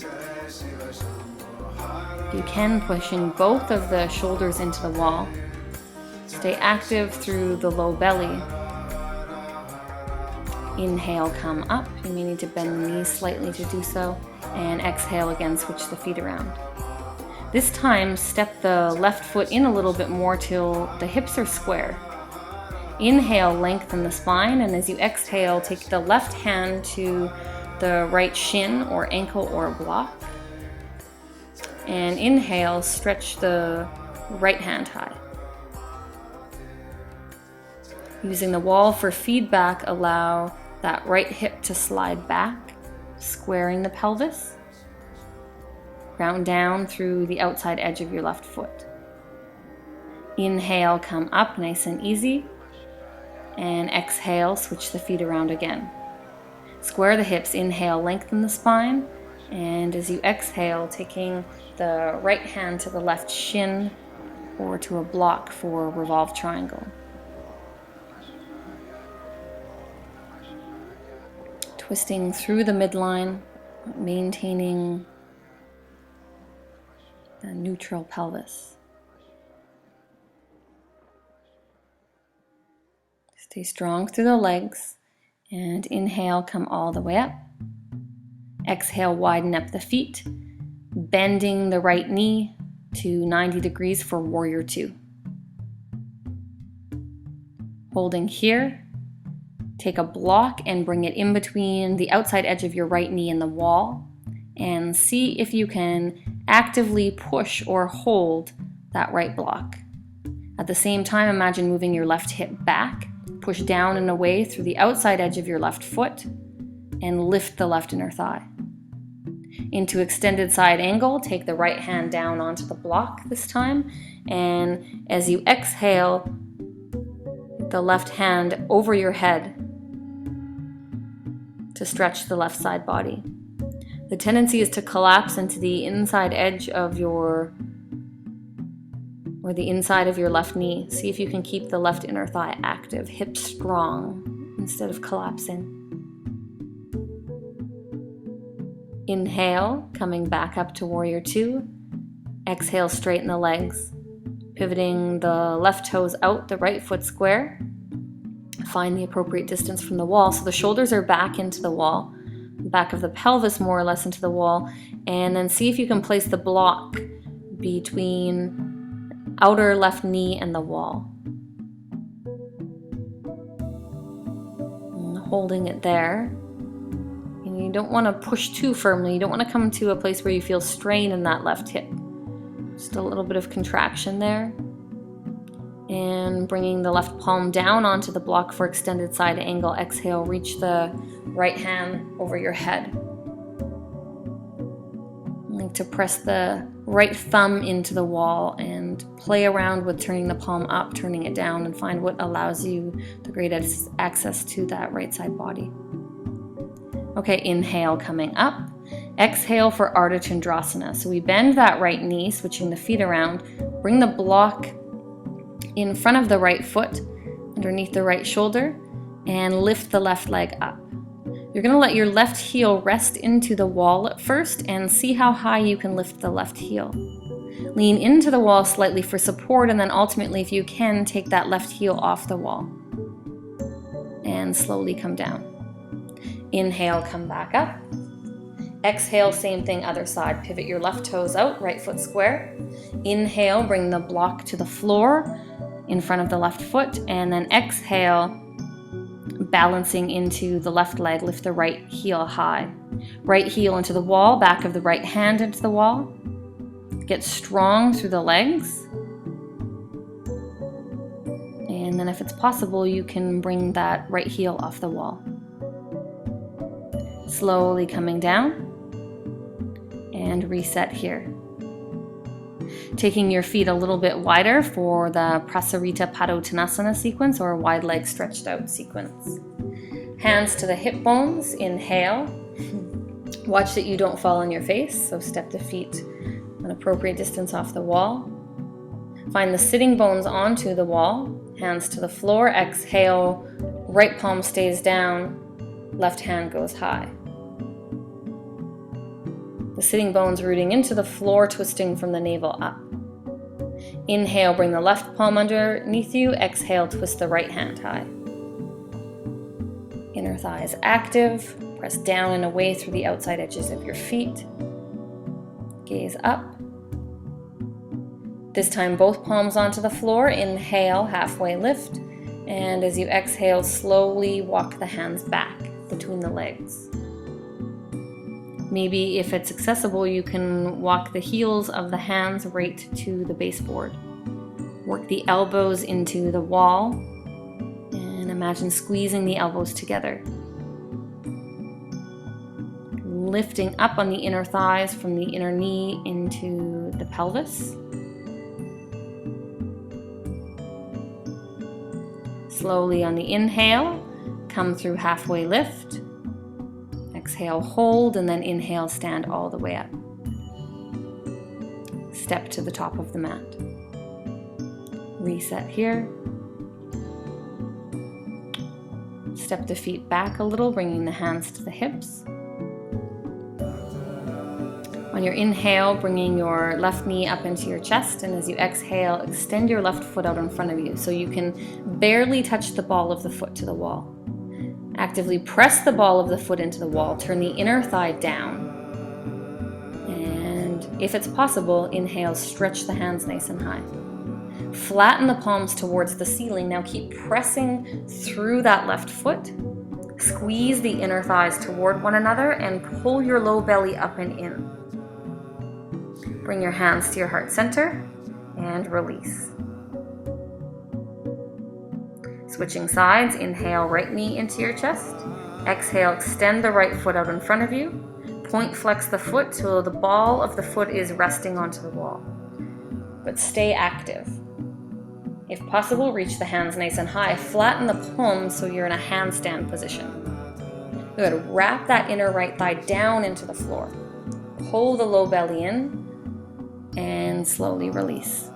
Speaker 1: You can pushing both of the shoulders into the wall. Stay active through the low belly. Inhale, come up. You may need to bend the knees slightly to do so. And exhale again, switch the feet around. This time, step the left foot in a little bit more till the hips are square. Inhale, lengthen the spine, and as you exhale, take the left hand to the right shin or ankle or block. And inhale, stretch the right hand high. Using the wall for feedback, allow that right hip to slide back, squaring the pelvis. Ground down through the outside edge of your left foot. Inhale, come up nice and easy. And exhale, switch the feet around again. Square the hips, inhale, lengthen the spine. And as you exhale, taking the right hand to the left shin or to a block for revolve triangle. Twisting through the midline, maintaining the neutral pelvis. Stay strong through the legs, and inhale, come all the way up. Exhale, widen up the feet, bending the right knee to 90 degrees for warrior two. Holding here, take a block and bring it in between the outside edge of your right knee and the wall, and see if you can actively push or hold that right block. At the same time, imagine moving your left hip back, push down and away through the outside edge of your left foot, and lift the left inner thigh. Into extended side angle, take the right hand down onto the block this time, and as you exhale, the left hand over your head to stretch the left side body. The tendency is to collapse into the inside edge of the inside of your left knee. See if you can keep the left inner thigh active, hips strong instead of collapsing. Inhale, coming back up to warrior two. Exhale, straighten the legs, pivoting the left toes out, the right foot square. Find the appropriate distance from the wall. So the shoulders are back into the wall, back of the pelvis more or less into the wall, and then see if you can place the block between outer left knee and the wall. And holding it there. And you don't want to push too firmly. You don't want to come to a place where you feel strain in that left hip. Just a little bit of contraction there. And bringing the left palm down onto the block for extended side angle. Exhale, reach the right hand over your head. I like to press the right thumb into the wall and play around with turning the palm up, turning it down, and find what allows you the greatest access to that right side body. Okay, inhale, coming up. Exhale for Ardha Chandrasana. So we bend that right knee, switching the feet around. Bring the block in front of the right foot, underneath the right shoulder, and lift the left leg up. You're going to let your left heel rest into the wall at first and see how high you can lift the left heel. Lean into the wall slightly for support, and then ultimately, if you can, take that left heel off the wall and slowly come down. Inhale, come back up. Exhale, same thing, other side. Pivot your left toes out, right foot square. Inhale, bring the block to the floor in front of the left foot, and then exhale, balancing into the left leg, lift the right heel high. Right heel into the wall, back of the right hand into the wall. Get strong through the legs. And then if it's possible, you can bring that right heel off the wall. Slowly coming down. And reset here. Taking your feet a little bit wider for the Prasarita Padottanasana sequence, or wide leg stretched out sequence. Hands to the hip bones, inhale. Watch that you don't fall on your face, so step the feet an appropriate distance off the wall. Find the sitting bones onto the wall, hands to the floor, exhale, right palm stays down, left hand goes high. The sitting bones rooting into the floor, twisting from the navel up. Inhale, bring the left palm underneath you. Exhale, twist the right hand high. Inner thighs active. Press down and away through the outside edges of your feet. Gaze up. This time, both palms onto the floor. Inhale, halfway lift. And as you exhale, slowly walk the hands back between the legs. Maybe if it's accessible, you can walk the heels of the hands right to the baseboard. Work the elbows into the wall and imagine squeezing the elbows together. Lifting up on the inner thighs from the inner knee into the pelvis. Slowly on the inhale, come through halfway lift. Exhale, hold, and then inhale, stand all the way up. Step to the top of the mat. Reset here. Step the feet back a little, bringing the hands to the hips. On your inhale, bringing your left knee up into your chest, and as you exhale, extend your left foot out in front of you so you can barely touch the ball of the foot to the wall. Actively press the ball of the foot into the wall, turn the inner thigh down, and if it's possible, inhale, stretch the hands nice and high. Flatten the palms towards the ceiling. Now keep pressing through that left foot. Squeeze the inner thighs toward one another and pull your low belly up and in. Bring your hands to your heart center and release. Switching sides, inhale, right knee into your chest. Exhale, extend the right foot out in front of you. Point flex the foot till the ball of the foot is resting onto the wall. But stay active. If possible, reach the hands nice and high. Flatten the palms so you're in a handstand position. Good. Wrap that inner right thigh down into the floor. Pull the low belly in and slowly release.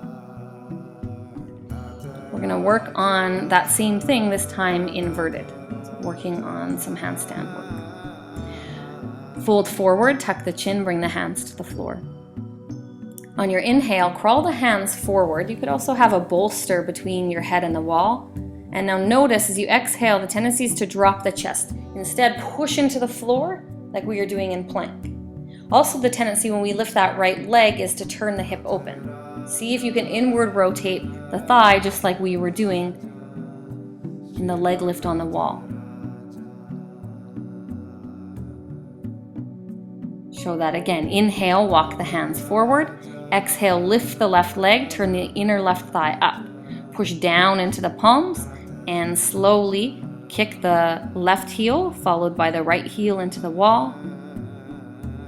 Speaker 1: We're going to work on that same thing, this time inverted. So working on some handstand work. Fold forward, tuck the chin, bring the hands to the floor. On your inhale, crawl the hands forward. You could also have a bolster between your head and the wall. And now notice as you exhale, the tendency is to drop the chest. Instead, push into the floor like we are doing in plank. Also, the tendency when we lift that right leg is to turn the hip open. See if you can inward rotate the thigh just like we were doing in the leg lift on the wall. Show that again. Inhale, walk the hands forward. Exhale, lift the left leg, turn the inner left thigh up. Push down into the palms and slowly kick the left heel followed by the right heel into the wall.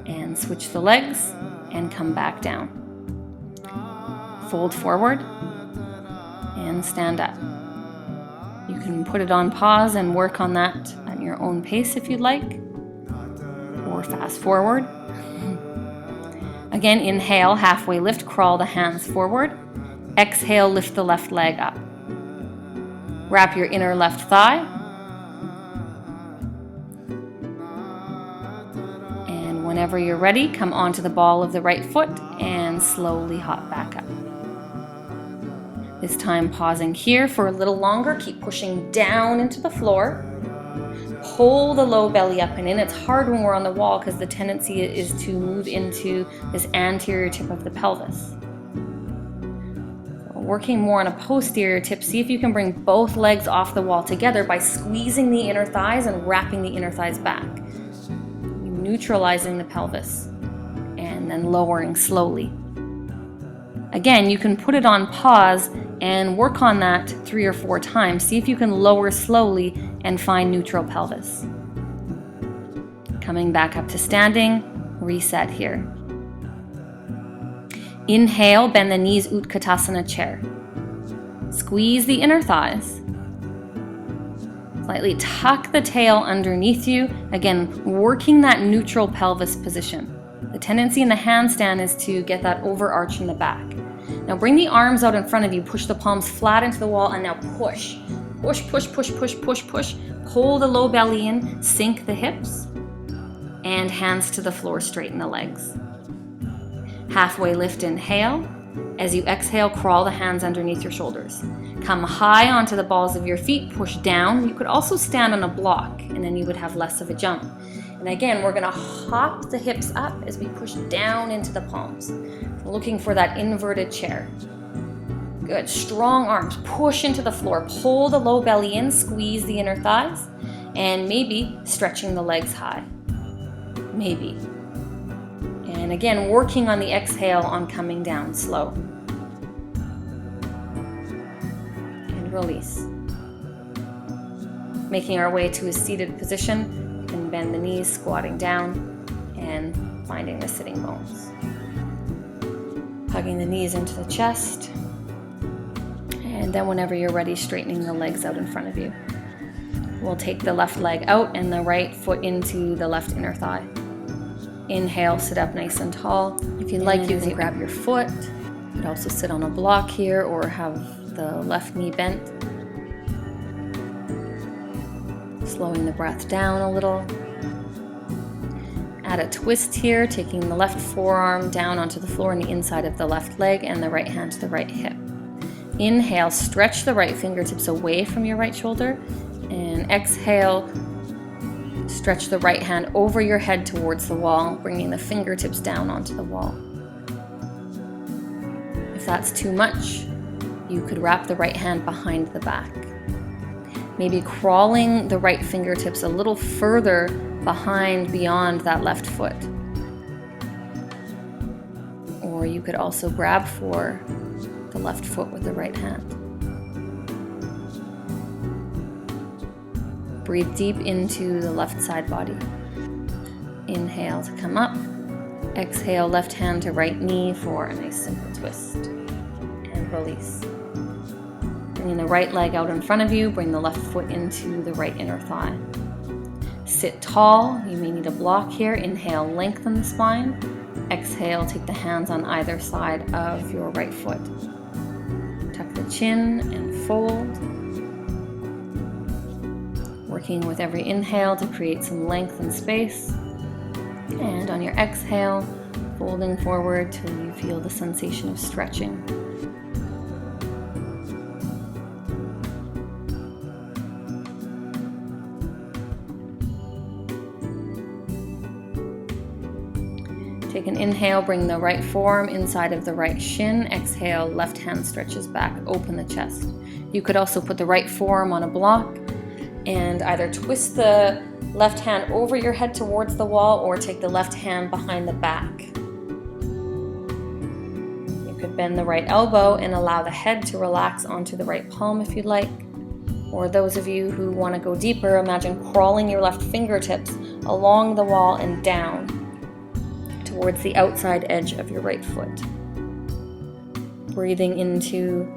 Speaker 1: And switch the legs and come back down. Fold forward and stand up. You can put it on pause and work on that at your own pace if you'd like, or fast forward. Again, inhale, halfway lift, crawl the hands forward. Exhale, lift the left leg up. Wrap your inner left thigh. And whenever you're ready, come onto the ball of the right foot and slowly hop back up. This time pausing here for a little longer. Keep pushing down into the floor. Pull the low belly up and in. It's hard when we're on the wall because the tendency is to move into this anterior tip of the pelvis. So working more on a posterior tip, see if you can bring both legs off the wall together by squeezing the inner thighs and wrapping the inner thighs back. Neutralizing the pelvis and then lowering slowly. Again, you can put it on pause and work on that 3 or 4 times. See if you can lower slowly and find neutral pelvis. Coming back up to standing, reset here. Inhale, bend the knees, Utkatasana chair. Squeeze the inner thighs. Slightly tuck the tail underneath you. Again, working that neutral pelvis position. The tendency in the handstand is to get that overarch in the back. Now bring the arms out in front of you, push the palms flat into the wall, and now push. Push, push, push, push, push, push. Pull the low belly in, sink the hips, and hands to the floor, straighten the legs. Halfway lift, inhale. As you exhale, crawl the hands underneath your shoulders. Come high onto the balls of your feet, push down. You could also stand on a block, and then you would have less of a jump. And again, we're gonna hop the hips up as we push down into the palms. We're looking for that inverted chair. Good, strong arms, push into the floor, pull the low belly in, squeeze the inner thighs, and maybe stretching the legs high. Maybe. And again, working on the exhale on coming down slow. And release. Making our way to a seated position. And bend the knees, squatting down, and finding the sitting bones. Hugging the knees into the chest. And then whenever you're ready, straightening the legs out in front of you. We'll take the left leg out and the right foot into the left inner thigh. Inhale, sit up nice and tall. If you'd like, you can grab your foot. You could also sit on a block here or have the left knee bent. Slowing the breath down a little. Add a twist here, taking the left forearm down onto the floor and the inside of the left leg and the right hand to the right hip. Inhale, stretch the right fingertips away from your right shoulder, and exhale, stretch the right hand over your head towards the wall, bringing the fingertips down onto the wall. If that's too much, you could wrap the right hand behind the back. Maybe crawling the right fingertips a little further beyond that left foot. Or you could also grab for the left foot with the right hand. Breathe deep into the left side body. Inhale to come up. Exhale, left hand to right knee for a nice simple twist. And release. Bringing the right leg out in front of you, bring the left foot into the right inner thigh. Sit tall, you may need a block here. Inhale, lengthen the spine. Exhale, take the hands on either side of your right foot. Tuck the chin and fold. Working with every inhale to create some length and space. And on your exhale, folding forward till you feel the sensation of stretching. Take an inhale, bring the right forearm inside of the right shin. Exhale, left hand stretches back, open the chest. You could also put the right forearm on a block and either twist the left hand over your head towards the wall or take the left hand behind the back. You could bend the right elbow and allow the head to relax onto the right palm if you'd like. Or those of you who want to go deeper, imagine crawling your left fingertips along the wall and down towards the outside edge of your right foot. Breathing into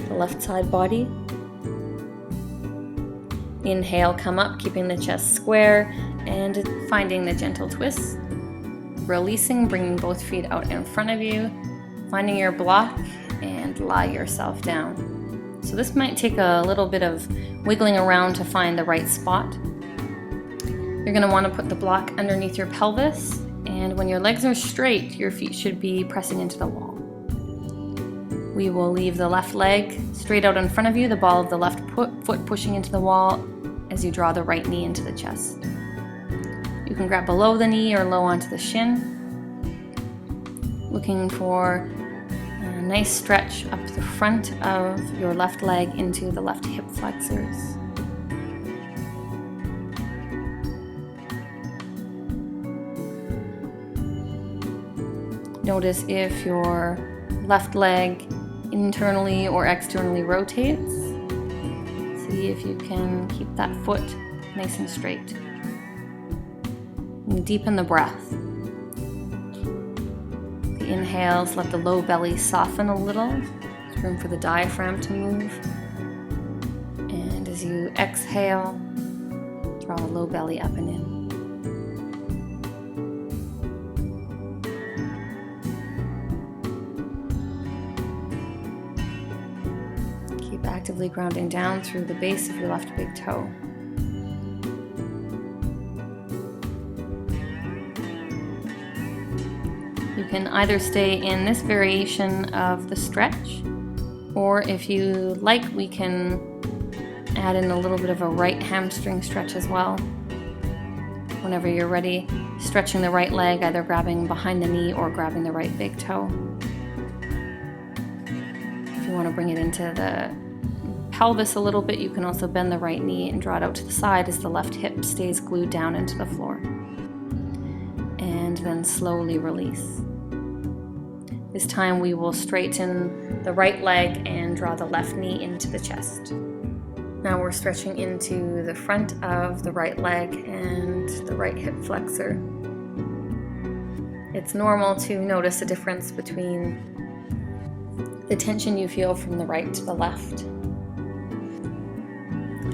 Speaker 1: the left side body. Inhale, come up, keeping the chest square and finding the gentle twist. Releasing, bringing both feet out in front of you, finding your block and lie yourself down. So this might take a little bit of wiggling around to find the right spot. You're going to want to put the block underneath your pelvis, and when your legs are straight, your feet should be pressing into the wall. We will leave the left leg straight out in front of you, the ball of the left foot pushing into the wall as you draw the right knee into the chest. You can grab below the knee or low onto the shin. Looking for a nice stretch up the front of your left leg into the left hip flexors. Notice if your left leg internally or externally rotates. See if you can keep that foot nice and straight. And deepen the breath. The inhales, let the low belly soften a little. There's room for the diaphragm to move. And as you exhale, draw the low belly up and in. Actively grounding down through the base of your left big toe. You can either stay in this variation of the stretch, or if you like, we can add in a little bit of a right hamstring stretch as well. Whenever you're ready, stretching the right leg, either grabbing behind the knee or grabbing the right big toe. If you want to bring it into the pelvis a little bit, you can also bend the right knee and draw it out to the side as the left hip stays glued down into the floor. And then slowly release. This time we will straighten the right leg and draw the left knee into the chest. Now we're stretching into the front of the right leg and the right hip flexor. It's normal to notice a difference between the tension you feel from the right to the left.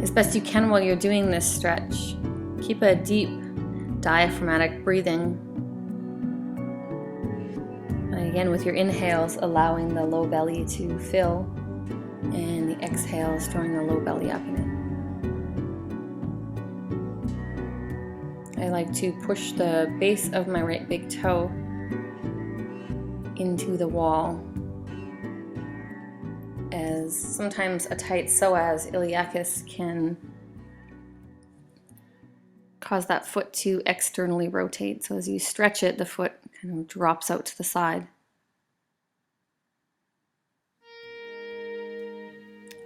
Speaker 1: As best you can while you're doing this stretch, keep a deep diaphragmatic breathing. And again, with your inhales, allowing the low belly to fill, and the exhales, drawing the low belly up and in. I like to push the base of my right big toe into the wall, as sometimes a tight psoas iliacus can cause that foot to externally rotate. So as you stretch it, the foot kind of drops out to the side.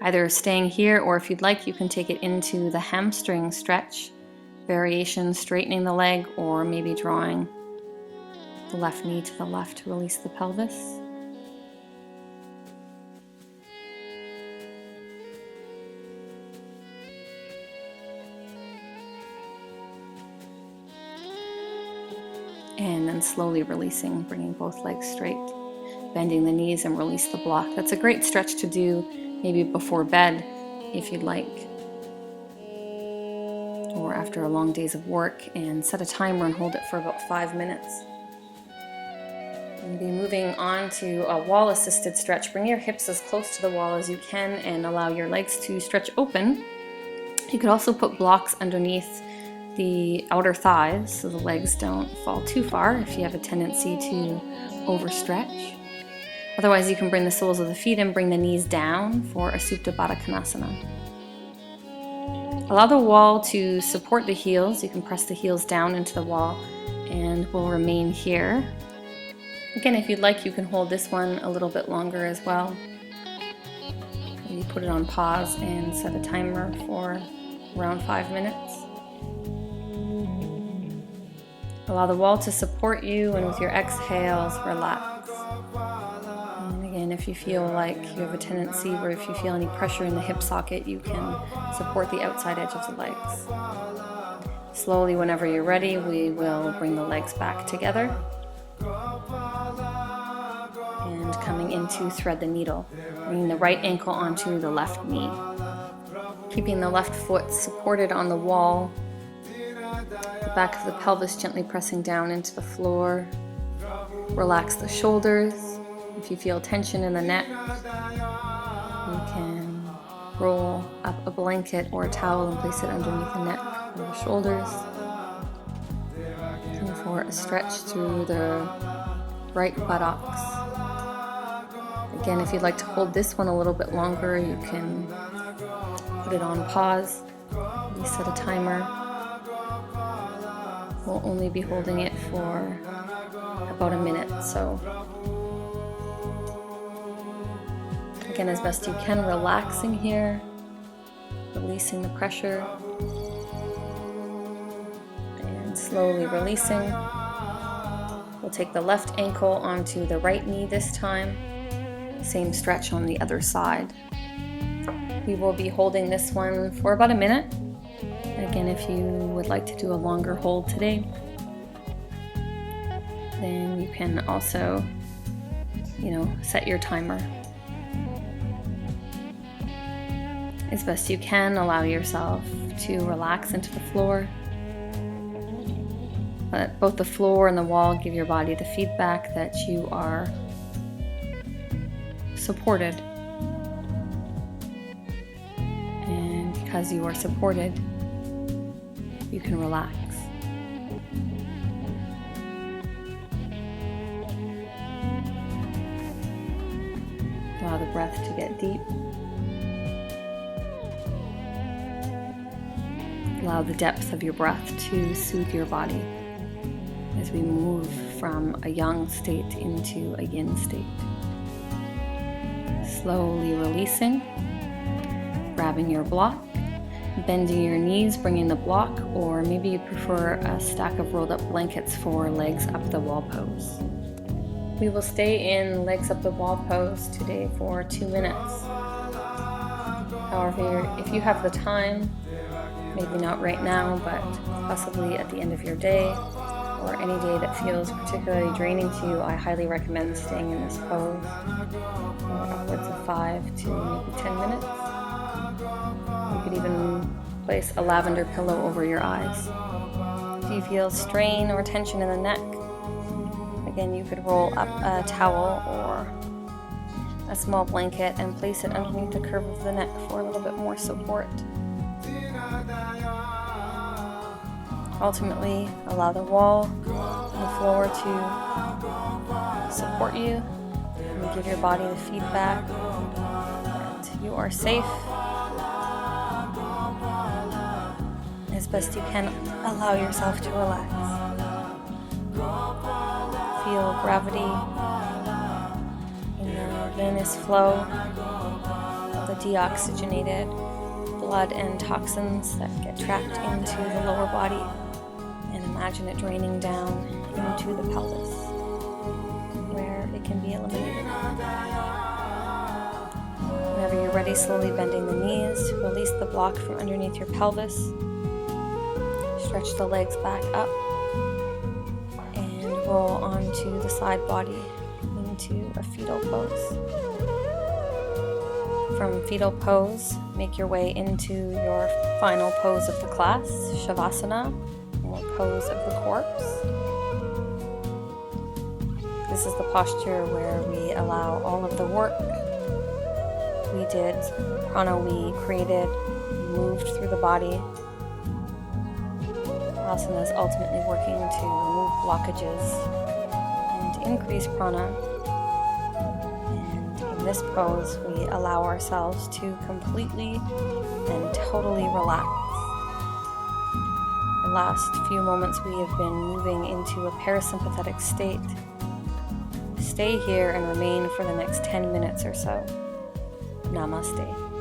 Speaker 1: Either staying here, or if you'd like, you can take it into the hamstring stretch variation, straightening the leg, or maybe drawing the left knee to the left to release the pelvis. And then slowly releasing, bringing both legs straight, bending the knees and release the block. That's a great stretch to do maybe before bed if you'd like, or after a long days of work, and set a timer and hold it for about 5 minutes. And be moving on to a wall assisted stretch. Bring your hips as close to the wall as you can and allow your legs to stretch open. You could also put blocks underneath the outer thighs so the legs don't fall too far if you have a tendency to overstretch. Otherwise, you can bring the soles of the feet and bring the knees down for a Supta Baddha Konasana. Allow the wall to support the heels. You can press the heels down into the wall and we'll remain here. Again, if you'd like, you can hold this one a little bit longer as well. You put it on pause and set a timer for around 5 minutes. Allow the wall to support you, and with your exhales, relax. And again, if you feel like you have a tendency where if you feel any pressure in the hip socket, you can support the outside edge of the legs. Slowly, whenever you're ready, we will bring the legs back together. And coming into thread the needle, bringing the right ankle onto the left knee. Keeping the left foot supported on the wall, the back of the pelvis gently pressing down into the floor. Relax the shoulders. If you feel tension in the neck, you can roll up a blanket or a towel and place it underneath the neck or the shoulders. And for a stretch through the right buttocks. Again, if you'd like to hold this one a little bit longer, you can put it on pause, reset a timer. We'll only be holding it for about a minute, so again, as best you can, relaxing here, releasing the pressure, and slowly releasing. We'll take the left ankle onto the right knee this time. Same stretch on the other side. We will be holding this one for about a minute. Again, if you would like to do a longer hold today, then you can also, set your timer. As best you can, allow yourself to relax into the floor. Let both the floor and the wall give your body the feedback that you are supported. And because you are supported, you can relax. Allow the breath to get deep. Allow the depth of your breath to soothe your body as we move from a yang state into a yin state. Slowly releasing, grabbing your block, bending your knees, bringing the block, or maybe you prefer a stack of rolled up blankets for legs up the wall pose. We will stay in legs up the wall pose today for 2 minutes. However, if you have the time, maybe not right now, but possibly at the end of your day or any day that feels particularly draining to you, I highly recommend staying in this pose for upwards of 5 to maybe 10 minutes. You could even place a lavender pillow over your eyes. If you feel strain or tension in the neck, again, you could roll up a towel or a small blanket and place it underneath the curve of the neck for a little bit more support. Ultimately, allow the wall and the floor to support you and give your body the feedback that you are safe. As best you can, allow yourself to relax. Feel gravity in the venous flow of the deoxygenated blood and toxins that get trapped into the lower body, and imagine it draining down into the pelvis where it can be eliminated. Whenever you're ready, slowly bending the knees to release the block from underneath your pelvis. Stretch the legs back up and roll onto the side body into a fetal pose. From fetal pose, make your way into your final pose of the class, Shavasana, or pose of the corpse. This is the posture where we allow all of the work we did, prana we created, moved through the body, asana is ultimately working to remove blockages and increase prana. And in this pose, we allow ourselves to completely and totally relax. The last few moments we have been moving into a parasympathetic state. Stay here and remain for the next 10 minutes or so. Namaste.